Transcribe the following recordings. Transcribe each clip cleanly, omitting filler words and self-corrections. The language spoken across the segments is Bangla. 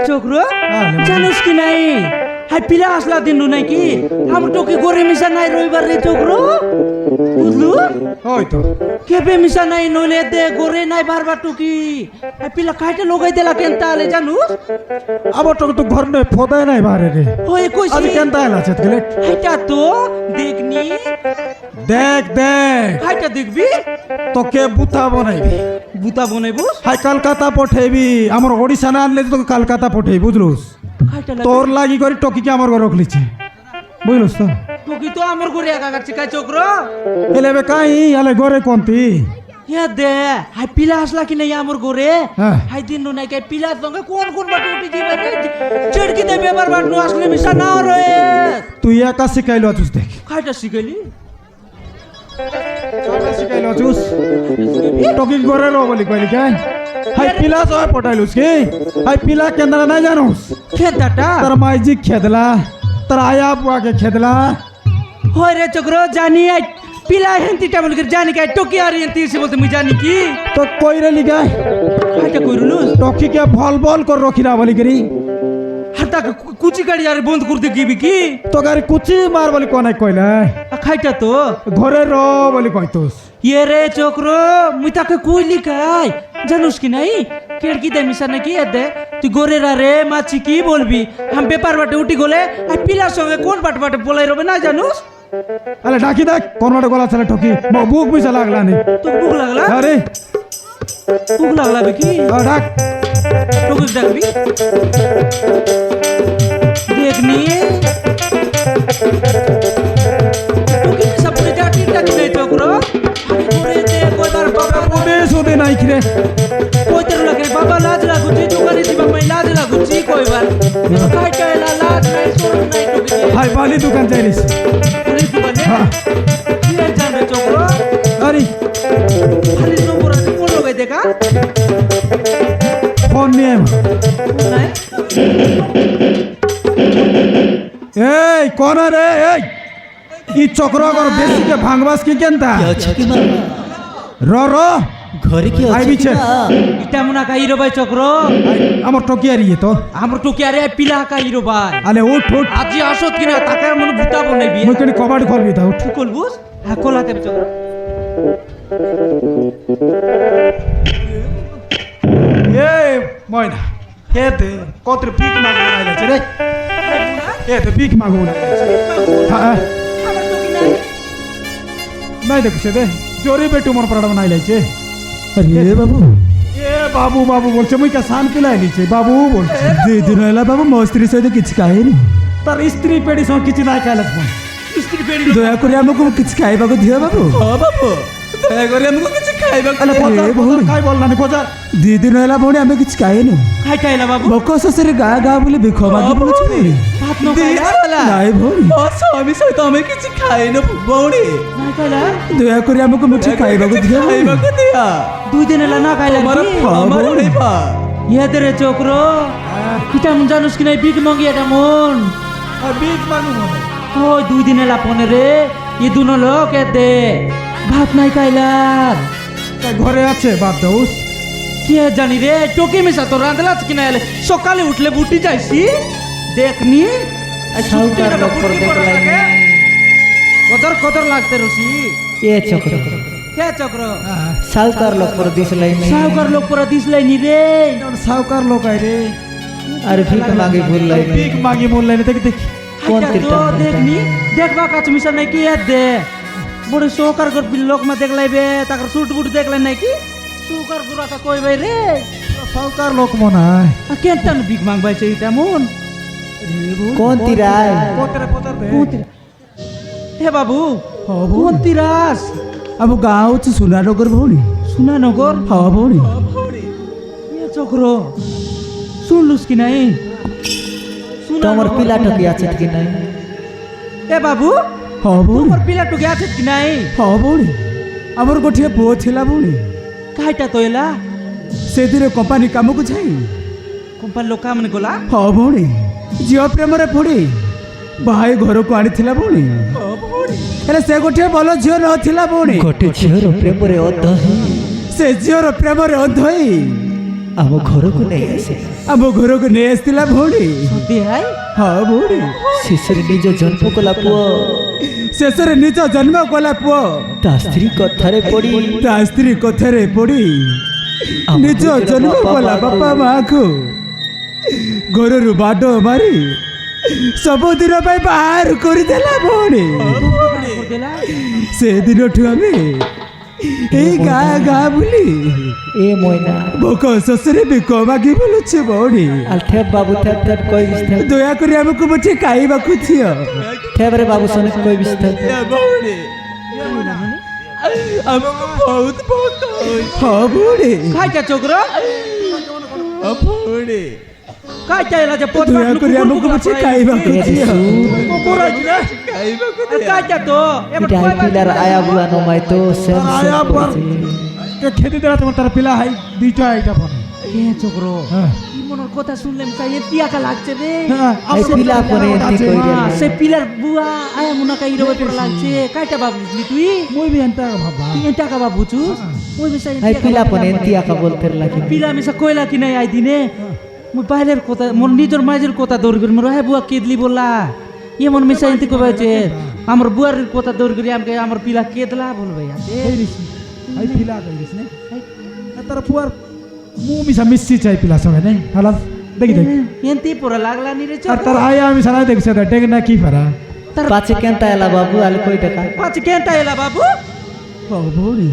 चोकरो जानुस कि नहीं हाय पिला असला दिन नहीं कि हम टोकी गोरे मिसा नहीं रविवार रे चोकरो बुझलु ওই তো केबे मिसा नहीं नोले दे गोरे नहीं बार टोकी हाय पिला काटे लोगाई देला केनता ले जानुस আবার তো তো ঘর নয় ফদায় নাই বারে রে होय আজ कोइसी কেনতা এলা আছে গেলে हाइटा तो देखनी দেখ দেখ हाइटा देखबी তোকে বুতা বনাইবি बुता बनेबो হাই কলকাতা পঠাইবি আমার ওড়িশা না আনলে তোকে কলকাতা পঠাই বুঝলুস हाइटा তোর লাগি করে টকিকে আমার ঘর রখলিছে বুঝলুস তো टोकी तो हमर गोरे आगा करছে काय चोकरो এলে বে কাই আলে ঘরে কোনতি ये दे हाय पिला असला कि नहीं हमर गोरे হ্যাঁ हाय दिन नहीं काय पिला संगे कोण कोण बाटू उठी जीवन चढ़की दे बेबार बाटू असले मिसा ना रे তুই একা শিখাইলো আছিস দেখ खाइटा सिगली একা শিখাইলো আছিস টকি ঘরে রো বলি কইলি কাই হাই পিলা সয় পটাইলুস কি হাই পিলা কেন্দ্র না জানোস खेदाटा তার মাইজি খেদলা তার আয়া বুয়াকে খেদলা होय रे चोकरो जानी आई पिला हेंती टेबल कर जानी काय टोकी आ रही हेंती से बोलते मुझे जानी की তো কইরে লিগাই खाइटा कइरुलुस টকিকে ভল ভল করে রখিলা বলি করি हता कुची गाड़ी यार बंद कर दे गिबी की তো গাড়ি কুচি মার বলি কোনে কইলা खाइटा तो ঘরে র বলি কইতোস ये रे चोकरो मुई ताके कोइली काय जानूस कि नहीं केड़की दे मिसा ने की दे तू गोरे रे माची की बोलबी हम पेपर बाटे उठी गोले आ पिला संगे कोन बाट बाटे बोलाई रबे ना जानूस আলে ডাকি দেখ কোন মাঠে গলা ছেলে ঠকি বুক মিশা লাগলা নি तो भूख लागला আরে भूख लागला बे की ডাক तो कुछ डाकबी देखनी तो की सब पूरे जाटी तक नहीं चोकरो पूरे दे कोई बार बाबा ওদে সোদে নাই কিরে कोई तेरे लगे बाबा लाज लागू जी दुकानी जी बाबा लाज लागू जी कोई बार काय कहला लाज नहीं सोच नहीं तो की হাই বালি দোকান যাইরিস अरे तू बने हाँ। ये जाने चोकरो আরে खाली नंबर আছে কোন লোকে দেখা ফোন নিয়ে আয়। নাই এই কোন রে এই ই চক্র কর বেশিকে ভাঙবাস কি কেনতা আছে কি মা র র ঘরে কি আই আছে বিছে ইটা মনা কা হিরো ভাই চক্র আমার টকি আর ইয়ে তো আমার তো কি আরে পিলা কা হিরো ভাই আলে উঠ উঠ আজি আসত কিনা তাকে মনে ভুতা বনাইবি মুই কেন কবাড়ি খলবি তা উঠ কলবুস হ্যাঁ কলাতে চক্র এই ময়না হে দে কতরে পিক মাগো নাই লাগছে রে এ তো পিক মাগো নাই হ্যাঁ আমার তো কি নাই নাই দেখছে দে জোরে বেটু মোর পড়া নাই লাগছে আরে বাবু এ বাবু বাবু বলছে মুই কা শান পিলাই নিছে বাবু বলছে দুই দিন হলা বাবু ମୋ ସ୍ତ୍ରୀ ସହିତ କିଛି ଖାଇନି তার স্ত্রী পেড়ি সঙ্গে কিছু নাই খাইলাস ফোন স্ত্রী পেড়ি ଦୟାକରି ଆମକୁ କିଛି ଖାଇବାକୁ ଦିଅ ବାବୁ ହଁ ବାବୁ ଦୟାକରି ଆମକୁ କିଛି ଖାଇବାକୁ আলে ଦିଅ পচার ଭଉଣୀ খাই বল না পচার ଦୁଇ ଦିନ ହେଲା ଭଉଣୀ ଆମେ କିଛି ଖାଇନୁ খাই খাইলা বাবু ଭୋକ ଶେଷରେ ଗାଁ ଗାଁ ବୁଲି ଭିକ ମାଗି ବୁଲୁଛୁ ভাত ন খাইলা ନାଇଁ ଭଉଣୀ ମୋ ସ୍ୱାମୀ ସହିତ ଆମେ କିଛି ଖାଇନୁ ଭଉଣୀ নাই খাইলা ଦୟାକରି ଆମକୁ ମୁଠେ ଖାଇବାକୁ ଦିଅ ଖାଇବାକୁ ଦିଅ দুই দিন এলা না খাইলা ভଉଣী ইয়ে দে রে চক্র কিটা মন জানুস কি নাই বিগ মঙ্গি এটা মন বিগ মাগো মনে ওই দুই দিন এলা পনে রে ই দুনো লোক এতে ভাত নাই খাইলার ঘরে আছে বাদ দাউস কি জানি রে টোকে মিশা তো রাঁধলা কি না এলে সকালে উঠলে বুটি যাইছি দেখনি সাউকার লোক পর দেখলাই কদর কদর লাগতে রসি এ চক্র হে চক্র সাউকার লোক পর দিছলাই সাউকার লোক পরা দিসলাই নি রে সাউকার লোক আই রে আর ভিক মাগে ভুললাই বিগ মাগি বললাই না দেখি দেখি কোন হাইটা তীরটা তো দেখনি দেখবা কাছ মিশা নাই কি এ দে বড় সৌকার গর লোক মা দেখলাইবে তাকর সুট বুট দেখলাই নাই কি সুকার গুড়া কা কই ভাই রে সাউকার লোক মনে হয় কেনটান বিগ মাং ভাই চাই তেমন কোন তিরাই পতরে পতর দে হে বাবু বাবু। কোন তিরাস अब गाँव हूँ सुनानगर भौणी সুনানগর हाँ भौणी এ চক্র শুনলুস কি নাই তোমার পিলা টকি আছে কি নাই এ বাবু हाँ भौणी তোমার পিলা টুকে আছে কি নাই हाँ भौणी आमर गोटे पुओ थिला भौणी কাইটা তো এলা से दिन कंपानी काम को जाई কোম্পানি লোক মানে গলা हाँ भौणी झील प्रेम पड़ी भाई घर को आनी थिला भौणी ହେଲେ ସେ ଗୋଟିଏ ଭଲ ଝିଅ ନଥିଲା ଭଉଣୀ ଗୋଟେ ଝିଅର ପ୍ରେମରେ ଅଧ ସେ ଝିଅର ପ୍ରେମରେ ଅନ୍ଧ ହୋଇ ଆମ ଘରକୁ ନେଇ ଆସେ ଆମ ଘରକୁ ନେଇ ଆସିଥିଲା ଭଉଣୀ। ସତେ ହାଇ ହଁ ଭଉଣୀ, ଶେଷରେ ନିଜ ଜନ୍ମ କଲା ପୁଅ ଶେଷରେ ନିଜ ଜନ୍ମ କଲା ପୁଅ ତା ସ୍ତ୍ରୀ କଥାରେ ପଡି ତା ସ୍ତ୍ରୀ କଥାରେ ପଡି ନିଜ ଜନ୍ମ କଲା ବାପା ମାଆକୁ ଘରରୁ ବାଡ ମାରି ସବୁଦିନ ପାଇଁ ବାହାର କରିଦେଲା ଭଉଣୀ। କରିଦେଲା ସେଦିନଠୁ ଆମେ ଏଇ ଗାଁ ଗାଁ ବୁଲି ଏ ମଇନା ଭୋକ ଶୋଷରେ ବି କମାକି ବୁଲୁଛୁ ଭଉଣୀ। ଆଲ ଠେପ ବାବୁ ଠେପ ଠେପ କହିବିସ୍ ଠେପ ଦୟାକରି ଆମକୁ ମୁଠେ ଖାଇବାକୁ ଦିଅ। ଠେପରେ ବାବୁ ସନେ କହିବିସ୍ ଠେପ ଆମକୁ ବହୁତ ବହୁତ ହଁ ଭଉଣୀ। ଖାଇଟା ଚୋକର ଭଉଣୀ ଖାଇଟା ଏଲା ଯେ পোত ଦୟାକରି ଆମକୁ ମୁଠେ ଖାଇବାକୁ ଦିଅ। ଖାইটা তো এবার এটা পিলার আয়া বুয়া নমাই তো সেম আয়া সেম বুয়া। খেতে দেওয়া তোমার তার পিলা হাই দুইটা আইটা পড়ে কে চোকরো কি মনের কথা শুনলাম তাই তিয়াকা লাগছে রে এই পিলা পরে এতে কইরা সে পিলার বুয়া আয়া মুনা কাই রবে পড়া লাগছে কাইটা বাবলি তুই মই বি এন্তা ভাবা তুই টাকা বাবুচু ওই বিষয় এই পিলা পরে এতে আকা বলতে লাগি পিলা মিশা কইলা কি নাই আই দিনে মই বাইরের কথা মোর নিজের মাঝের কথা দৌড় করি মোর হ্যাঁ বুয়া কেদলি বললা ইয়ে মন মিশা এতে কইছে আমার বুয়ার কথা দৌড় করি আমকে আমার পিলা কেদলা বলবে আছে আই পিলা কইরিস নে তার পুয়ার মু মিশা মিশি চাই পিলা সঙ্গে নে হালা দেখি দেখ এন্তি পড়া লাগলা নি রে আর তার আয়া আমি সারা দেখছ টেক না কি পারা তার পাছে কেনতা এলা বাবু আল কই টাকা পাঁচ কেনটা এলা বাবু ও ভৌরি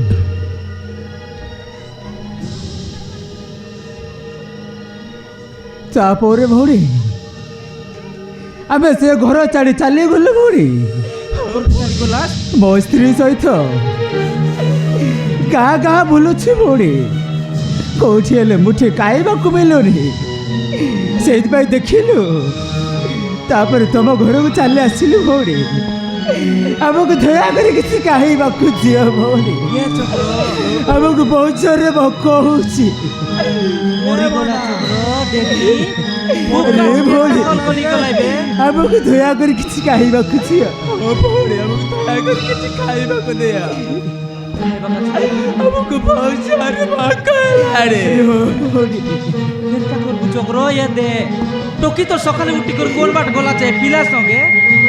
চাপরে ভৌরি ଆମେ ସେ ଘର ଛାଡ଼ି ଚାଲିଗଲୁ ଭଉଣୀ। ମୋ ସ୍ତ୍ରୀ ସହିତ ଗାଁ ଗାଁ ବୁଲୁଛି ଭଉଣୀ, କୋଉଠି ହେଲେ ମୁଠେ ଖାଇବାକୁ ମିଳୁନି। ସେଇଥିପାଇଁ ଦେଖିଲୁ, ତାପରେ ତମ ଘରକୁ ଚାଲି ଆସିଲୁ ଭଉଣୀ। ଆମକୁ ଦୟାକରି କିଛି ଖାଇବାକୁ ଦିଅ ଭଉଣୀ, ଆମକୁ ବହୁତ ଜୋରରେ ଭୋକ ହଉଛି। ଆମକୁ ଦୟାକରି କିଛି ଖାଇବାକୁ ଦିଅ ଭଉଣୀ, ଆମକୁ ଦୟାକରି କିଛି ଖାଇବାକୁ ଦିଅ। ଆମକୁ ବହୁତ ଜୋରରେ ଭୋକ ହେଲାଣି ଭଉଣୀ। চিন্তা করবো চক্র ইয়ে দে টকি তো সকালে উঠি করে কোন বাট গলা চাই পিলার সঙ্গে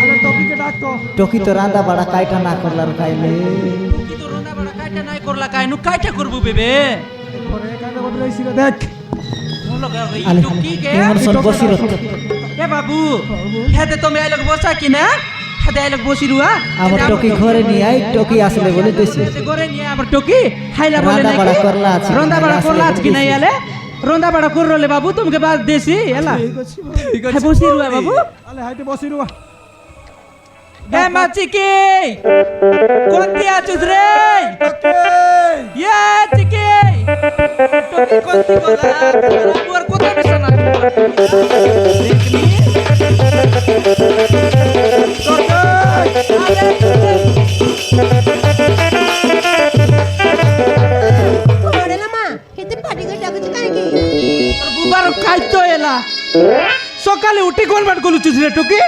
আরে টপিকে ডাক তো টকি তো রান্দা বাড়া কাইটা না করলার খাইলে টকি তো রোনা বড় কাইটা নাই করলা কাইনু কাইটা করবো বেবে পরে কানে বদলাইছিল দেখ বলো এই আলে টকি কে তোমার সন বসিরত এ বাবু হেদে তুমি আইলক বসা কি না হেদে আইলক বসি রুয়া আমার টকি ঘরে নিয়ে আই টকি আসলে বলে দিছি ঘরে নিয়ে আবার টকি হাইলা বলে রান্দা নাই বাড়া করলা আছে রন্দা বড় করলা আজ কি নাই আলে রন্দা বড় করলে বাবু তোমাকে বাদ দেছি এলা ঠিক হ্যাঁ বসি রুয়া বাবু আলে হাইতে বসি রুয়া এ মাচিকি কোনটি আছুস রে ইয়ে চিকি টকি কোনটি বলা বুয়ার কথা বিছানা দেখলি বুবার খাইতো এলা সকালে উঠি কোন বাট গলুছিস রে টকি